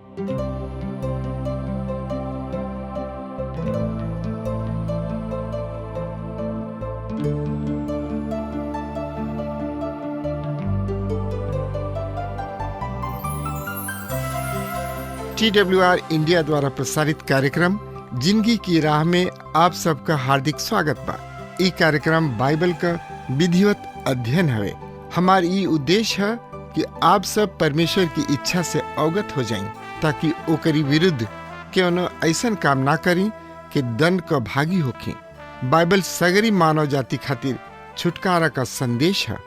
TWR India द्वारा प्रसारित कार्यक्रम जिंदगी की राह में आप सबका हार्दिक स्वागत बा। ई कार्यक्रम बाइबल का विधिवत अध्ययन हवे। हमार ई उद्देश्य है कि आप सब परमेश्वर की इच्छा से अवगत हो जाएं, ताकि ओकरी विरुद्ध क्यों ऐसा काम ना करी कि दंड का भागी होखी। बाइबल सगरी मानव जाति खातिर छुटकारा का संदेश है।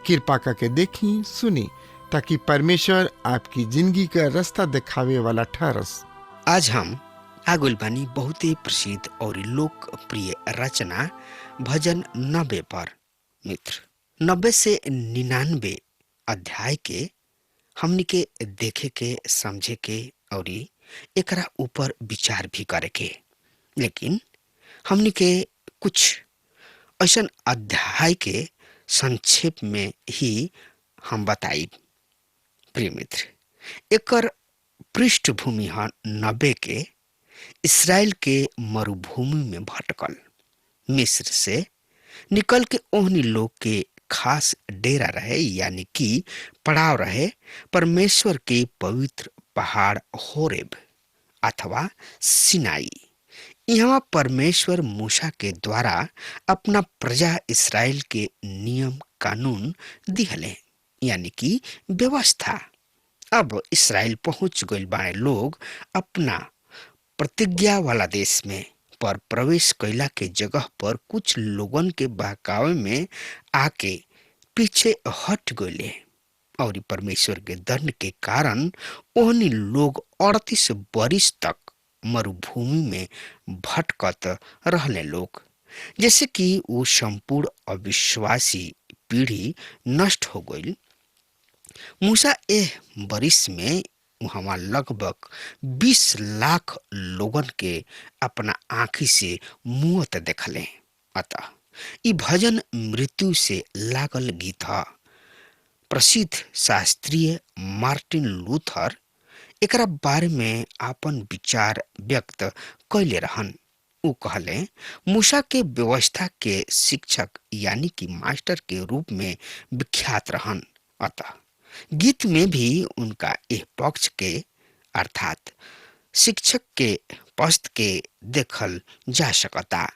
कृपा करके देखी सुनी, ताकि परमेश्वर आपकी जिंदगी का रास्ता दिखावे वाला ठहरस। आज हम आगुल बानी बहुत ही प्रसिद्ध और लोकप्रिय रचना भजन 90 पर मित्र 90 से 99 अध्याय के हमनी के देखे के, समझे के और एकरा ऊपर विचार भी करे के। लेकिन हमनी के कुछ ऐसा अध्याय के संक्षेप में ही हम बताई। प्रिय मित्र, एकर पृष्ठभूमि है 90 के इसराइल के मरुभूमि में भटकल, मिस्र से निकल के ओहनी लोग के खास डेरा रहे, यानी कि पड़ाव रहे परमेश्वर के पवित्र पहाड़ होरेब अथवा सिनाई। यहाँ परमेश्वर मूसा के द्वारा अपना प्रजा इसराइल के नियम कानून दिहले, यानी कि व्यवस्था। अब इसराइल पहुंच गए बाणे लोग अपना प्रतिज्ञा वाला देश में, पर प्रवेश कैला के जगह पर कुछ लोगन के बहकावे में आके पीछे हट गए और परमेश्वर के दंड के कारण ओहनी लोग 38 वर्ष तक मरुभूमि में भटकत रहले लोग, जैसे कि वो संपूर्ण अविश्वासी पीढ़ी नष्ट हो गई। मूसा एह बरिस में वहाँ लगभग 20 लाख लोगन के अपना आँखी से मुँहत देखले। अतः ई भजन मृत्यु से लागल गीत है। प्रसिद्ध शास्त्रीय मार्टिन लूथर एकरा बारे में आपन विचार व्यक्त कैले रहन। उ कहले, मूसा के व्यवस्था के शिक्षक यानी कि मास्टर के रूप में विख्यात रहन। अतः गीत में भी उनका यह पक्ष के अर्थात शिक्षक के पस्त के देखल जा सकता।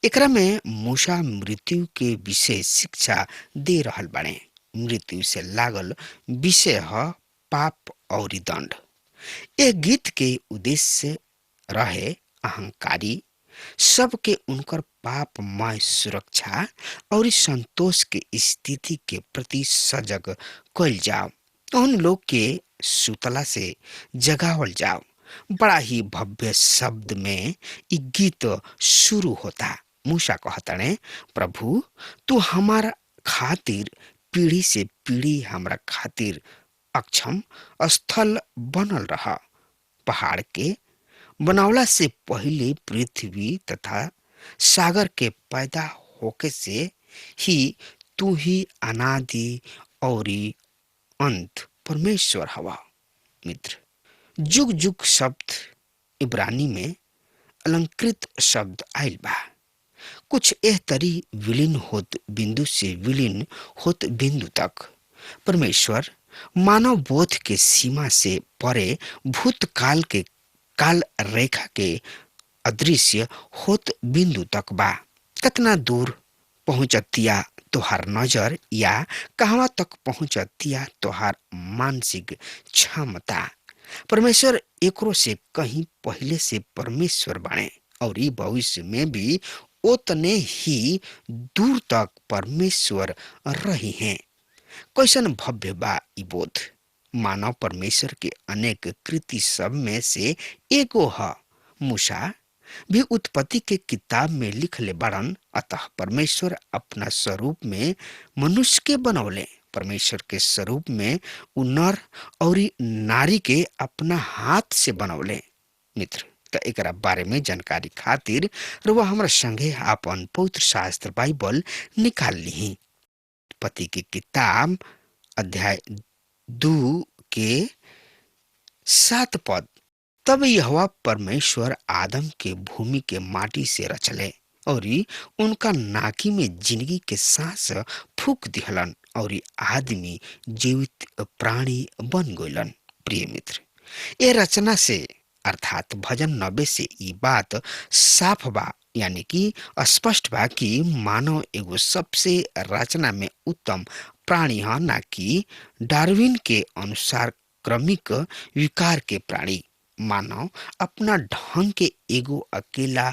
एकरा में मूसा मृत्यु के विषय शिक्षा दे रहल बाड़े। मृत्यु से लागल विषय है पाप और दंड। यह गीत के उद्देश्य रहे अहंकारी सबके उनकर पापमय सुरक्षा और संतोष के स्थिति के प्रति सजग कल जाओ, उन लोग के सुतला से जगावल जाओ। बड़ा ही भव्य शब्द में ये गीत शुरू होता। मूसा कहतने, प्रभु तू हमारा खातिर पीढ़ी से पीढ़ी हमारा खातिर अक्षम स्थल बनल रहा। पहाड़ के बनावला से पहले पृथ्वी तथा सागर के पैदा होके से ही तू ही अनादि और अंत परमेश्वर हवा। मित्र, जुग जुग शब्द इब्रानी में अलंकृत शब्द आयल बा। कुछ एह तरी विलीन होत बिंदु से विलीन होत बिंदु तक। परमेश्वर मानव बोध के सीमा से परे भूतकाल के काल रेखा के अदृश्य होत बिंदु तक बा। कितना दूर पहुंचतिया तोहार नजर, या कहवा तक पहुंचतिया तोहार मानसिक क्षमता। परमेश्वर एकरो से कहीं पहले से परमेश्वर बने और ई भविष्य में भी उतने ही दूर तक परमेश्वर रही हैं। कैसन भव्य बा ई बोध। मानव परमेश्वर के अनेक कृति सब में से एगो है। मूसा भी उत्पत्ति के किताब में लिख ले बड़न। अतः परमेश्वर अपना स्वरूप में मनुष्य के बनौले। परमेश्वर के स्वरूप में उ नर और नारी के अपना हाथ से बनौले। मित्र, तो एकरा बारे में जानकारी खातिर रुआ हमरा संगे अपन पवित्र शास्त्र बाइबल निकाल ली। उत्पत्ति की किताब अध्याय 2 के 7 पद। तब यहोवा परमेश्वर आदम के भूमि के माटी से रचले और उनका नाकी में जिंदगी के सांस फूक दिहलन और आदमी जीवित प्राणी बन गइलन। प्रिय मित्र, ये रचना से अर्थात भजन 90 से ये बात साफ बा, यानी कि स्पष्ट बा कि मानव एगो सबसे रचना में उत्तम प्राणी है, ना कि डार्विन के अनुसार क्रमिक विकार के प्राणी। मानव अपना ढंग के एगो अकेला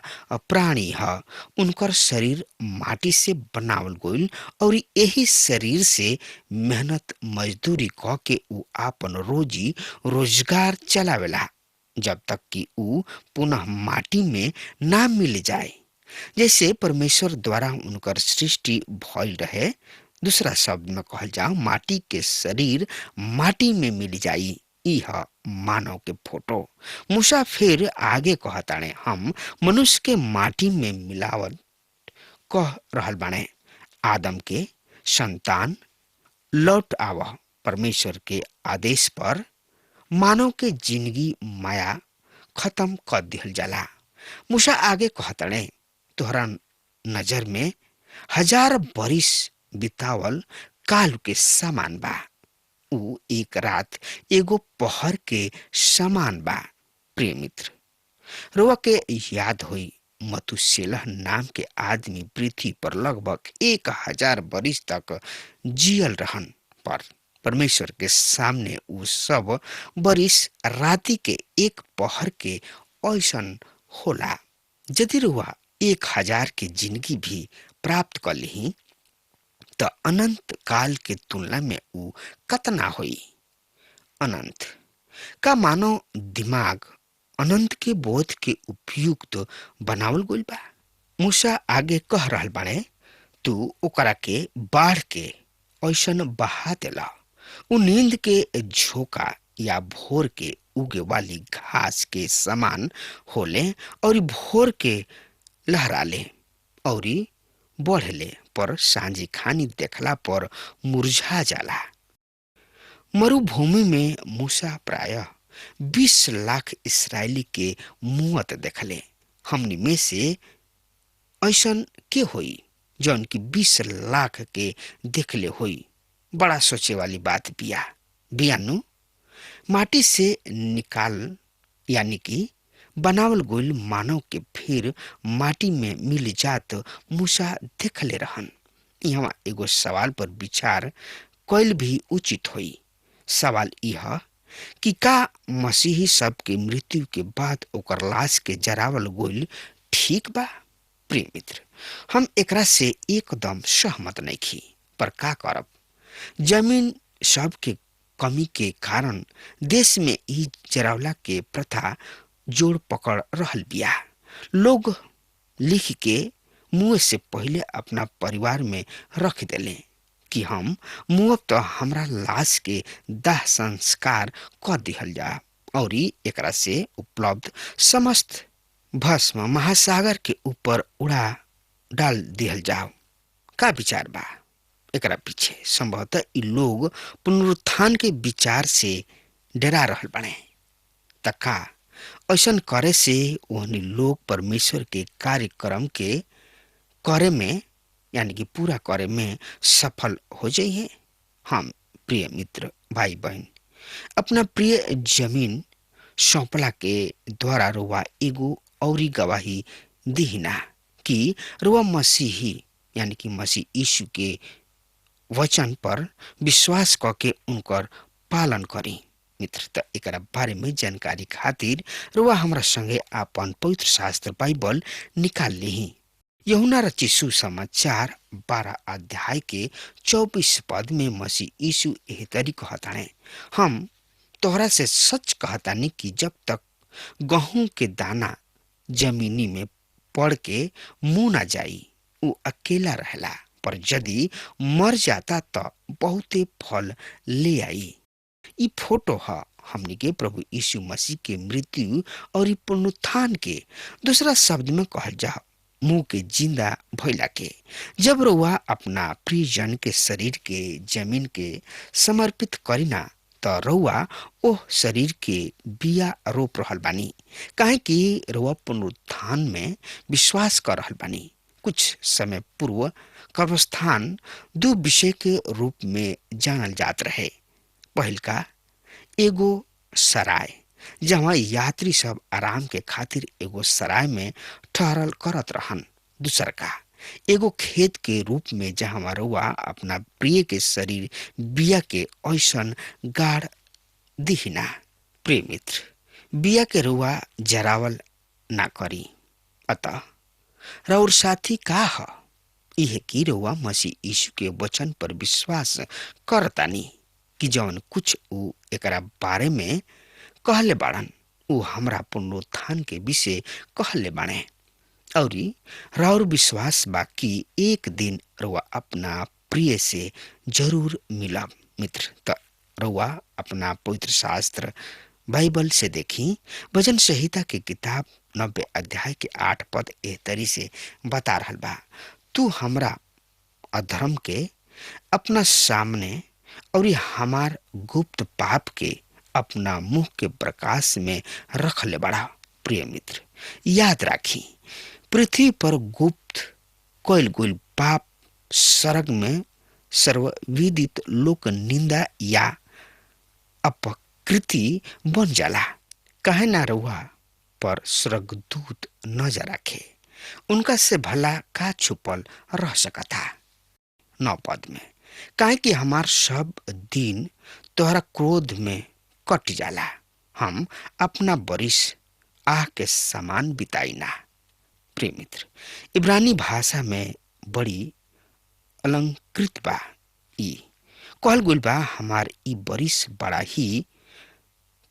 प्राणी है। उनकर शरीर माटी से बनावल गइल और यही शरीर से मेहनत मजदूरी क के उ आपन रोजी रोजगार चलावेला, जब तक कि उ पुनः माटी में ना मिल जाए, जैसे परमेश्वर द्वारा उनकर सृष्टि भइल रहे। दूसरा शब्द में कहल जाओ, माटी के शरीर माटी में मिल जाई। यह मानव के फोटो। मूसा फिर आगे कहताणे, हम मनुष्य के माटी में मिलावट कह रहल बाणे। आदम के संतान लौट आव। परमेश्वर के आदेश पर मानव के जिंदगी माया खत्म कर दिहल जाला। मूसा आगे कहताणे, तोहरा नजर में 1000 बरिस बितावल काल के समान बा। उ एक रात एगो पहर के समान बा। प्रिय मित्र, रोवा के याद हुई, मतुसेलह नाम के आदमी पृथ्वी पर लगभग 1000 बरिस तक जियल रहन, पर परमेश्वर के सामने उ सब बरिस राति के एक पहर के ऐसन होला। यदि रुआ 1000 के जिंदगी भी प्राप्त कर ली तो अनंत काल के तुलना में उ कतना होई। अनंत का मानव दिमाग अनंत के बोध के उपयुक्त बनावल गइल बा। मूसा आगे कह रहल बाणे, तू ओकरा के बाढ़ के ऐसन बहा देला। उ नींद के झोंका या भोर के उगे वाली घास के समान होले और भोर के लहराले और बढ़ले, पर सांझी खानी देखला पर मुरझा जाला। मरुभूमि में मूसा प्रायः 20 लाख इसराइली के मुअत देखले। हमनी में से ऐसन के होई जौन की 20 लाख के देखले होई? बड़ा सोचे वाली बात बिया। बियानु माटी से निकाल यानी कि बनावल गइल मानव के फिर माटी में मिल जात मूसा देखले रहन। यहाँ एगो सवाल पर विचार कइल भी उचित होई। सवाल यह कि का मसीही सब के मृत्यु के बाद ओकर लाश के जरावल गइल ठीक बा? प्रिय मित्र, हम एकरा से एकदम सहमत नहीं खी, पर का करब? जमीन सब के कमी के कारण देश में ई जरावला के प्रथा जोड़ पकड़ रहल बिया। लोग लिख के मुँह से पहले अपना परिवार में रख देले कि हम मुँह तो हमरा लाश के दाह संस्कार कर दिहल जा और एकरा से उपलब्ध समस्त भस्म महासागर के ऊपर उड़ा डाल दिहल जाओ। का विचार बा एकरा पीछे? संभवतः इ लोग पुनरुत्थान के विचार से डरा रहल बने। तका ऐसन करे से ओहनी लोग परमेश्वर के कार्यक्रम के करे में यानी कि पूरा करे में सफल हो जाइए। हम प्रिय मित्र भाई बहन, अपना प्रिय जमीन सौंपला के द्वारा रुआ एगो औरी गवाही दीहिना कि रुआ मसीही यानी कि मसीह यीशु के वचन पर विश्वास करके उनकर पालन करी। मित्र, त एकरा बारे में जानकारी खातिर रुआ हमरा संगे आपन पवित्र शास्त्र बाइबल निकाल ली। यूहन्ना रचित सुसमाचार 12 अध्याय के 24 पद में मसीह यीशु एह तरी कहताने, हम तोहरा से सच कहतानी कि जब तक गहूं के दाना जमीनी में पड़ के मुँह ना जाई उ अकेला रहला, पर यदि मर जाता तो बहुते फल ले आई। ई फोटो है हमनी के प्रभु यीशु मसीह के मृत्यु और पुनरुत्थान के। दूसरा शब्द में कहल जा मुंह के जिंदा भइला के। जब रउआ अपना प्रियजन के शरीर के जमीन के समर्पित करीना त रउआ ओह शरीर के बिया रोप रहल बानी, काहे कि रउआ पुनरुत्थान में विश्वास कर रहल बानी। कुछ समय पूर्व कब्रस्थान दो विषय के रूप में जानल जात रहे। पहिल का एगो सराय, जहाँ यात्री सब आराम के खातिर एगो सराय में ठहरल करत रहन। दूसर का एगो खेत के रूप में जहाँ रउआ अपना प्रिय के शरीर बिया के ऐसन गाड़ दिहिना। प्रिय मित्र, बिया के रउआ जरावल ना करी। अतः रउर साथी का ह? यह कि रउआ मसीह यीशु के वचन पर विश्वास करतानी कि जौन कुछ ऊ एकरा बारे में कहले बाड़न ऊ हमरा पुनरुत्थान के विषय कहले बाणे। और राउर विश्वास बा कि एक दिन रउआ अपना प्रिय से जरूर मिलब। मित्र, त रउआ अपना पवित्र शास्त्र बाइबल से देखी। भजन संहिता के किताब 90 अध्याय के 8 पद एह तरी से बता रहल बा, तू हमरा अधर्म के अपना सामने और हमार गुप्त पाप के अपना मुंह के प्रकाश में रख ले बड़ा। प्रिय मित्र, याद राखी, पृथ्वी पर गुप्त कोयल गुल पाप सरग में सर्वविदित लोक निंदा या अपकृति बन जाला। कहे ना रउआ पर स्वर्गदूत नजर रखे, उनका से भला का छुपल रह सकता। 9 पद में, काहे कि हमार सब दिन तोहरा क्रोध में कट जाला, हम अपना बरिस आह के समान बिताई ना। प्रिय मित्र, इब्रानी भाषा में बड़ी अलंकृत बा। ई कहल गुल बा, हमार ई बरिस बड़ा ही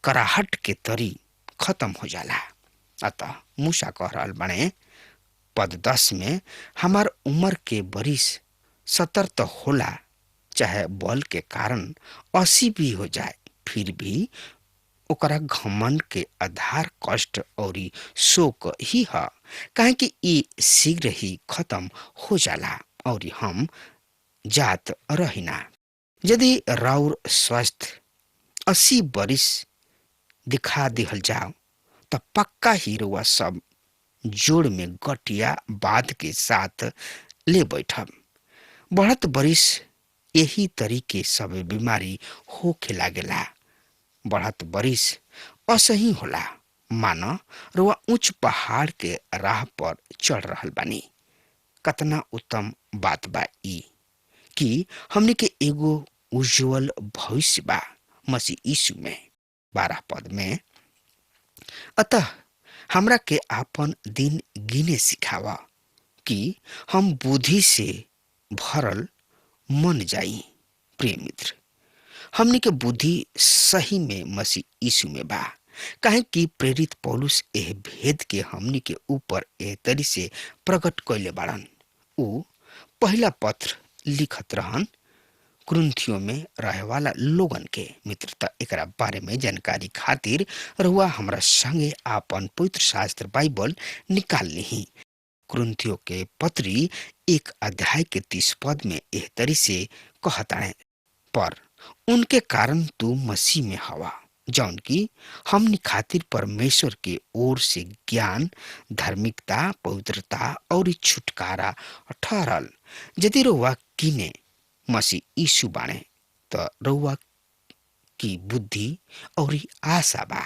कराहट के तरी खत्म हो जाला। अतः मूसा कह रहल बने पद 10 में, हमार उम्र के बरिस 70 तो होला, चाहे बल के कारण 80 भी हो जाए, फिर भी ओकरा घमंड के आधार कष्ट और शोक ही है, काहे कि ई शीघ्र ही खत्म हो जाला और हम जात रहिना। यदि राउर स्वस्थ 80 बरिस दिखा दिहल जाओ तो पक्का ही रउआ सब जोड़ में गटिया बाध के साथ ले बैठब। बढ़त बरिस यही तरीके सब बीमारी होखे लागेला। बढ़त बरिस असही होला, मानो रउआ ऊंच पहाड़ के राह पर चढ़ रहल बानी। कतना उत्तम बात बा ई कि हमने के एगो उज्जवल भविष्य बा मसीह यीशु में। 12 पद में, अतः हमरा के आपन दिन गिने सिखावा कि हम बुद्धि से भरल मन जाई। प्रिय मित्र, हमने के बुद्धि सही में मसीह यीशु में बा, काहे कि प्रेरित पौलुस एह भेद के हमनी के ऊपर एह तरी से प्रकट कैले बाड़न। ऊ पहला पत्र लिखत रहन कुरिन्थियों में रहे वाला लोगन के। मित्रता एकरा बारे में जानकारी खातिर रहुआ हमरा संगे आपन पवित्र शास्त्र बाइबल निकाल ली। कुरिन्थियों के पत्री 1 अध्याय के 30 पद में एह तरी से कहता है, पर उनके कारण तू मसीह में हवा, जौन की हमनी खातिर परमेश्वर के ओर से ज्ञान, धार्मिकता, पवित्रता और छुटकारा ठहरल। यदि रउआ किने मसीह यीशु बाणे तो रउआ की बुद्धि और आशा बा।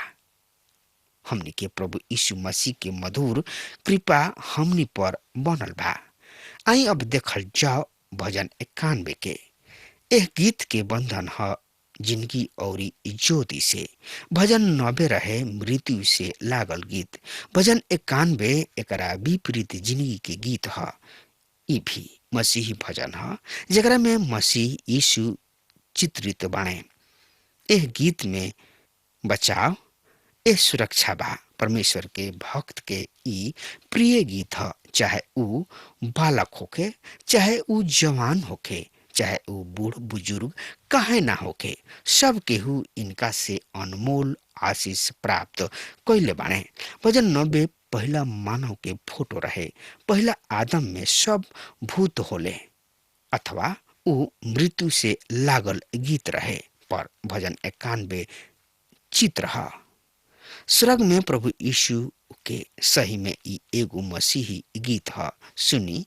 हमनी के प्रभु यीशु मसीह के मधुर कृपा हमनी पर बनल बा। आई अब देखल जाओ भजन 91 के। एह गीत के बंधन है जिंदगी और ज्योति से। भजन 90 रहे मृत्यु से लागल गीत। भजन 91 एकरा विपरीत जिंदगी के गीत है। ई भी मसीही भजन है जरा में मसीह यीशु चित्रित बाणे। एह गीत में बचाव, एह सुरक्षा बा। परमेश्वर के भक्त के ई प्रिय गीत है, चाहे ऊ बालक होके, चाहे ऊ जवान होके, चाहे ऊ बूढ़ बुजुर्ग काहे ना होके, सब केहू इनका से अनमोल आशीष प्राप्त कैले बाणे। भजन 90 पहला मानव के फोटो रहे। पहला आदम में सब भूत होले, अथवा ऊ मृत्यु से लागल गीत रहे। पर भजन 91 चित्र है। स्वर्ग में प्रभु यीशु के सही में ई एगो मसीही गीत है। सुनी,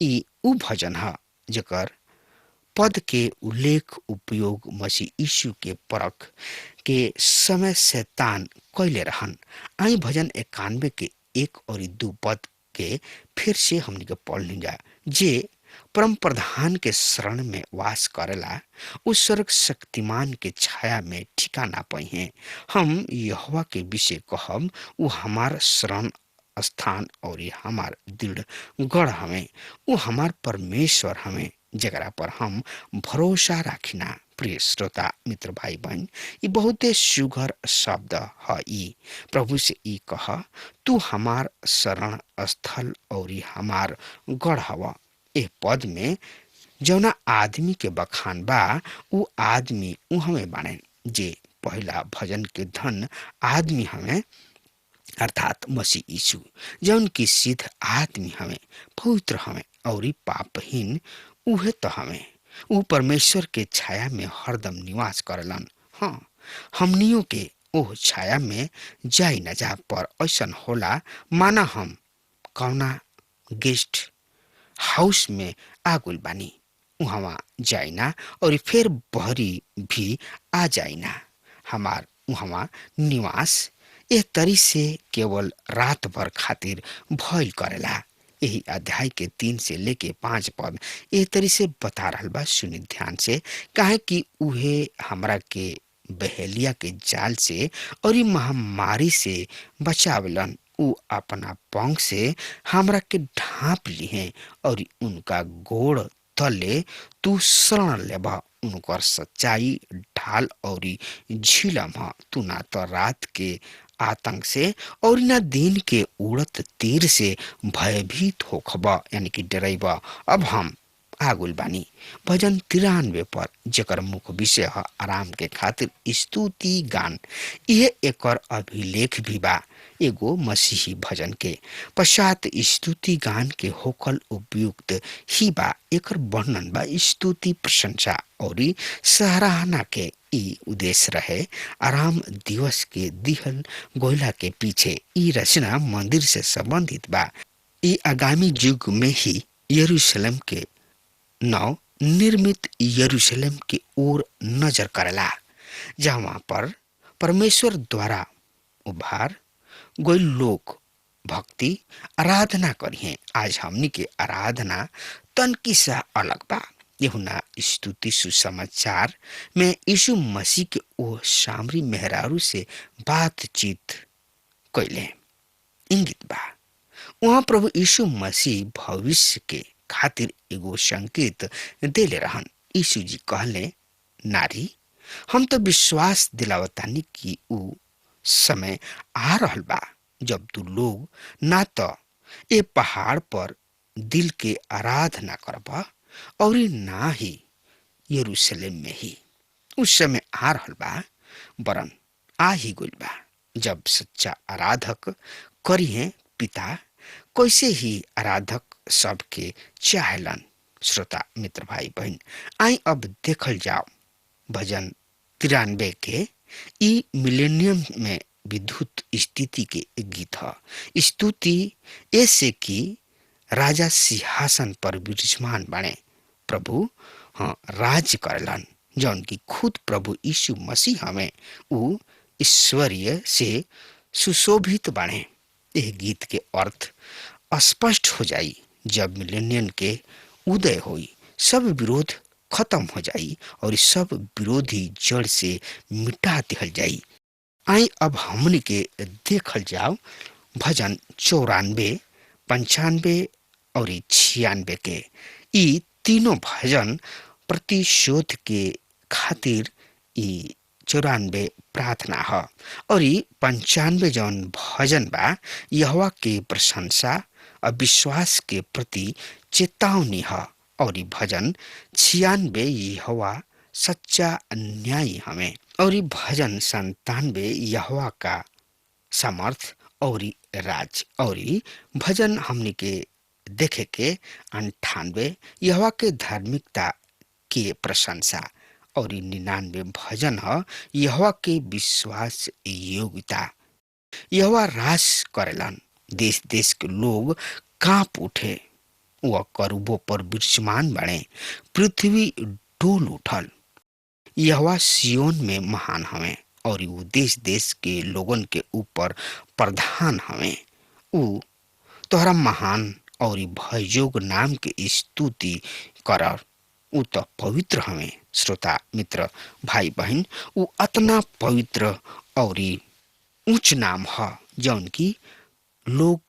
ई उ भजन है जकर पद के उल्लेख उपयोग मसीह यीशु के परख के समय शैतान कैले रहन। आई भजन 91 के 1 और 2 पद के फिर से हमनी के पढ़ लीजा। जे परम प्रधान के शरण में वास करेला उस स्वर्ग शक्तिमान के छाया में ठिकाना पाई हैं। हम यहोवा के विषय कहब, उ हमार शरण स्थान और हमार दृढ़ गढ़ हमें, उ हमार परमेश्वर हमें जगरा पर हम भरोसा राखिना। प्रिय श्रोता मित्र भाई बहन, ये बहुते सुघर शब्द है। ई प्रभु से ई कह, तू हमार शरण स्थल और हमार गढ़ हवा। ए पद में जौना आदमी के बखान बा, उ आदमी उ हमें बाने जे पहला भजन के धन आदमी हमें, अर्थात मसीह यीशु, जौन की सिद्ध आदमी हमें, पवित्र हमें और पापहीन उहे तो हमें। उ परमेश्वर के छाया में हरदम निवास करलन। हाँ, हमनियों के ओह छाया में जाई न जा, पर ऐसन होला माना हम कौना गेस्ट हाउस में आगुल बानी, उहवा जाइना और फिर बहरी भी आ जाइना। हमार उहवा निवास एह तरी से केवल रात भर खातिर भइल करेला। यही अध्याय के 3 से लेके 5 पद एह तरी से बता रहल बा। सुनि ध्यान से, काहे कि उहे हमरा के बहेलिया के जाल से और ई महामारी से बचावलन। उ अपना पंख से हमरा के ढांप ली हैं और उनका गोड़ तले तू शरण लेबा। उनकर सच्चाई ढाल और झिलम ह। तू ना तो रात के आतंक से और ना दिन के उड़त तीर से भयभीत होखबा, यानी कि डरैबा। अब हम आगुल बानी भजन 93 पर, जकर मुख्य विषय है आराम के खातिर स्तुति गान। यह एकर अभिलेख भी बा। एगो मसीही भजन के पश्चात स्तुति गान के होकल उपयुक्त ही बा। एकर वर्णन बा स्तुति, प्रशंसा और सराहना के। ई उद्देश्य रहे आराम दिवस के दिहल गोयला के पीछे। ई रचना मंदिर से संबंधित बा। ई आगामी युग में ही यरूशलेम के नव निर्मित यरूशलेम की ओर नजर करेला, जहाँ पर परमेश्वर द्वारा उभार गोई लोग भक्ति आराधना करिए। आज हमनी के आराधना तनकी सा अलग बा। यूहन्ना स्तुति सुसमाचार में यीशु मसीह के ओ सामरी मेहरारू से बातचीत कैले इंगित बा। वहाँ प्रभु यीशु मसीह भविष्य के खातिर एगो संकेत देले रहन। यीशु जी कहले, नारी, हम तो विश्वास दिलावतानी कि उ समय आ रहल बा जब तू लोग ना तो ए पहाड़ पर दिल के आराधना करबा और ना ही यरूशलेम में ही। उस समय आ रहल बा, वरन आ ही गइल बा, जब सच्चा आराधक करिए पिता कैसे ही आराधक सबके चाहेलन। श्रोता मित्र भाई बहन, आई अब देखल जाओ भजन 93 के ई मिलेनियम में विद्युत स्थिति के गीत है। स्तुति ऐसे कि राजा सिंहासन पर विराजमान बने, प्रभु हाँ राज करलन, जौन की खुद प्रभु यीशु मसीह हमें उ ईश्वरीय से सुशोभित बने। यह गीत के अर्थ स्पष्ट हो जाई जब मिलेनियम के उदय होई, सब विरोध खत्म हो जाई और सब विरोधी जड़ से मिटा दिहल जाई। आई अब हमनी के देखल जाओ भजन 94, 95 और 96 के। ई तीनों भजन प्रतिशोध के खातिर ई 94 प्रार्थना है और ई 95 जौन भजन बा यहोवा के प्रशंसा और विश्वास के प्रति चेतावनी है और ई भजन 96 यहोवा सच्चा न्यायी हमें और ई भजन 97 यहोवा का समर्थ और राज और ई भजन हमनी के देखे के 98 यहोवा के धार्मिकता के प्रशंसा और 99 भजन ह यहोवा के विश्वास योग्यता। यहोवा राज करेलन, देश देश के लोग कांप उठे। वह करूबों पर विराजमान बने, पृथ्वी डोल उठल। यहोवा सियोन में महान हवे और वो देश देश के लोगन के ऊपर प्रधान हवे। ऊ तोहरा महान और भयजोग नाम के स्तुति कर। ऊ तो पवित्र हवे। श्रोता मित्र भाई बहन, ऊ अतना पवित्र और ऊंच नाम ह जौन की लोग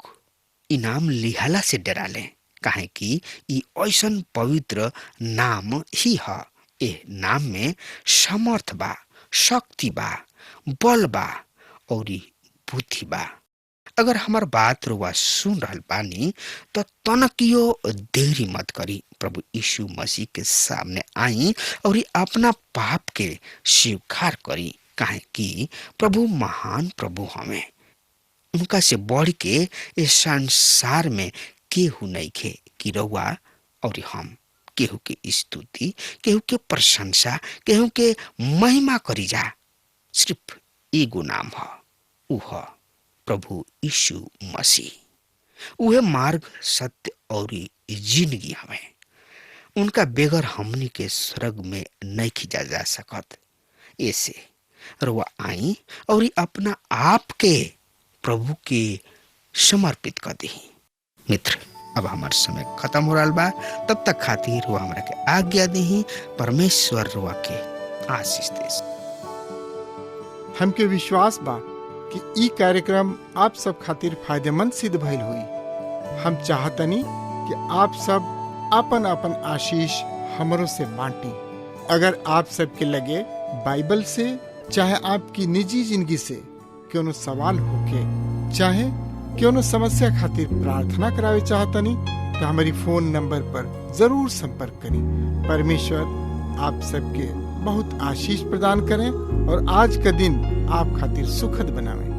इनाम लिहाला से डराले, काहे कि ई ऐसन पवित्र नाम ही ह। ए नाम में समर्थ बा, शक्ति बा, बल बा और बुद्धि बा। अगर हमार बात रुआ सुन रहल बानी तो तनकियो देरी मत करी। प्रभु यीशु मसीह के सामने आई और अपना पाप के स्वीकार करी, काहे कि प्रभु महान प्रभु हमें। उनका से बढ़ के इस संसार में केहू नहीं खे कि रउआ और हम केहू के स्तुति, केहू के प्रशंसा, केहू के महिमा करी जा। सिर्फ एगो नाम ह, ऊ ह प्रभु यीशु मसीह। उहे मार्ग, सत्य और जिंदगी हमें। उनका बेगर हमनी के स्वर्ग में नहीं खिंचा जा सकत। ऐसे रुआ आई और अपना आप के प्रभु के समर्पित कर दी। मित्र, अब हमार समय खत्म हो रहा बा। तब तक खातिर रुआ हमरा के आज्ञा दी। परमेश्वर रुआ के आशीष दे। हमके विश्वास बा कि ई कार्यक्रम आप सब खातिर फायदेमंद सिद्ध भइल हुई। हम चाहतनी कि आप सब अपन अपन आशीष हमरों से बांटी। अगर आप सबके लगे बाइबल से चाहे आपकी निजी जिंदगी से क्यों सवाल होके, चाहे क्यों समस्या खातिर प्रार्थना करावे चाहतनी, तो हमारी फोन नंबर पर जरूर संपर्क करें। परमेश्वर आप सबके बहुत आशीष प्रदान करें और आज का दिन आप खातिर सुखद बनावे।